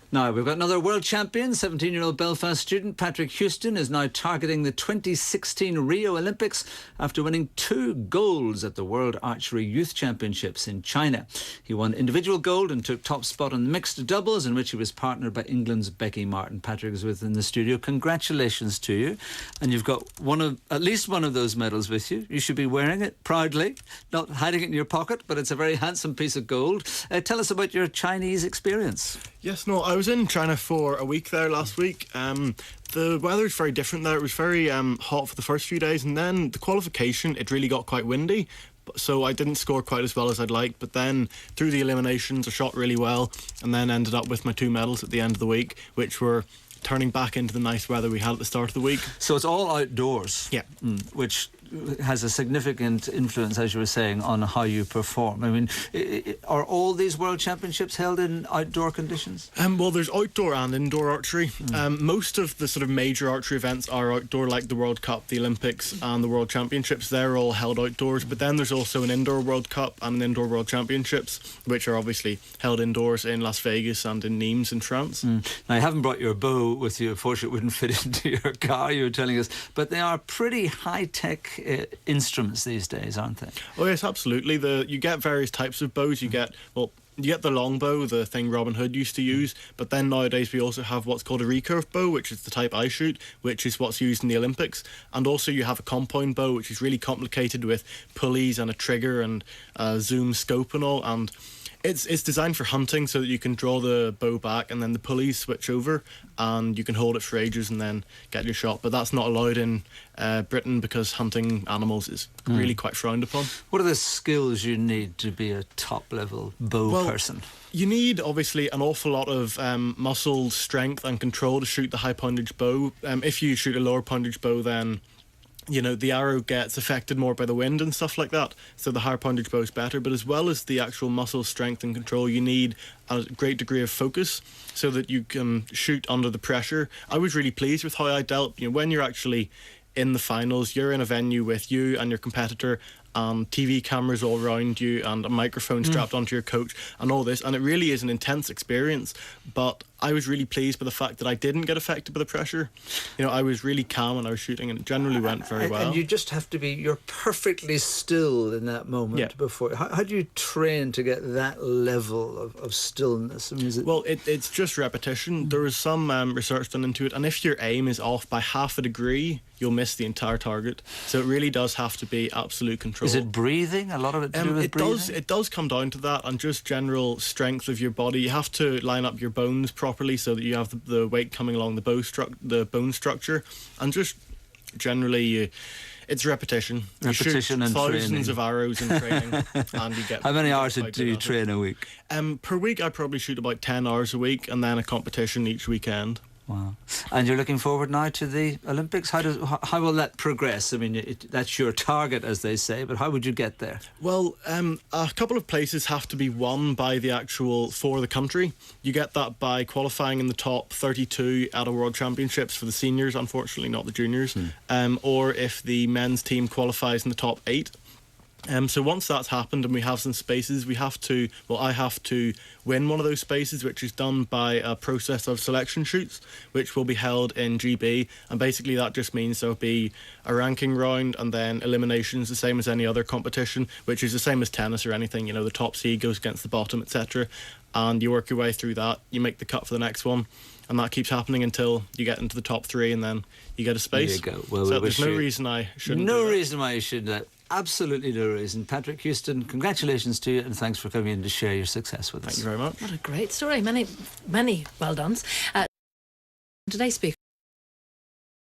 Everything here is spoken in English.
Now, we've got another world champion, 17-year-old Belfast student Patrick Huston is now targeting the 2016 Rio Olympics after winning 2 golds at the World Archery Youth Championships in China. He won individual gold and took top spot on mixed doubles, in which he was partnered by England's Becky Martin. Patrick is within the studio. Congratulations to you. And you've got at least one of those medals with you. You should be wearing it proudly, not hiding it in your pocket, but it's a very handsome piece of gold. Tell us about your Chinese experience. Yes, no, I was in China for a week there last week. The weather's very different there. It was very hot for the first few days, and then the qualification, it really got quite windy. So I didn't score quite as well as I'd like, but then through the eliminations I shot really well, and then ended up with my 2 medals at the end of the week, which were turning back into the nice weather we had at the start of the week. So it's all outdoors? Yeah. Which has a significant influence, as you were saying, on how you perform. I mean, are all these World Championships held in outdoor conditions? Well, there's outdoor and indoor archery. Most of the sort of major archery events are outdoor, like the World Cup, the Olympics and the World Championships. They're all held outdoors, but then there's also an indoor World Cup and an indoor World Championships, which are obviously held indoors in Las Vegas and in Nimes in France. Now, you haven't brought your bow with you. Unfortunately, it wouldn't fit into your car, you were telling us, but they are pretty high-tech instruments these days, aren't they? Oh yes, absolutely. You get various types of bows. You get the longbow, the thing Robin Hood used to use, but then nowadays we also have what's called a recurve bow, which is the type I shoot, which is what's used in the Olympics. And also you have a compound bow, which is really complicated with pulleys and a trigger and a zoom scope and all, and it's designed for hunting so that you can draw the bow back and then the pulleys switch over and you can hold it for ages and then get your shot. But that's not allowed in Britain because hunting animals is really quite frowned upon. What are the skills you need to be a top-level bow person? You need, obviously, an awful lot of muscle strength and control to shoot the high-poundage bow. If you shoot a lower poundage bow, then the arrow gets affected more by the wind and stuff like that, so the higher poundage bow is better. But as well as the actual muscle strength and control, you need a great degree of focus so that you can shoot under the pressure. I was really pleased with how I dealt. When you're actually in the finals, you're in a venue with you and your competitor, TV cameras all around you and a microphone strapped onto your coach and all this, and it really is an intense experience. But I was really pleased by the fact that I didn't get affected by the pressure. I was really calm when I was shooting, and it generally went very well. And you just have to you're perfectly still in that moment before. How do you train to get that level of stillness? I mean, it's just repetition. There is some research done into it, and if your aim is off by half a degree, you'll miss the entire target. So it really does have to be absolute control. Is it breathing? A lot of it to do with breathing? It does come down to that, and just general strength of your body. You have to line up your bones properly so that you have the weight coming along the bone structure, and just generally it's repetition. Repetition and thousands training. Of arrows in training, and you get. How many hours do you train a week? Per week, I probably shoot about 10 hours a week, and then a competition each weekend. Wow. And you're looking forward now to the Olympics? How will that progress? I mean, that's your target, as they say, but how would you get there? Well, a couple of places have to be won by for the country. You get that by qualifying in the top 32 at a World Championships for the seniors, unfortunately not the juniors, or if the men's team qualifies in the top 8. So once that's happened and we have some spaces, I have to win one of those spaces, which is done by a process of selection shoots, which will be held in GB. And basically that just means there'll be a ranking round and then eliminations, the same as any other competition, which is the same as tennis or anything. The top seed goes against the bottom, etc. And you work your way through that. You make the cut for the next one. And that keeps happening until you get into the top 3, and then you get a space. There you go. Well, so there's no reason I shouldn't. No reason why you shouldn't. Absolutely no reason. Patrick Huston, congratulations to you, and thanks for coming in to share your success with us. Thank you very much. What a great story. Many well done. Today's speaker.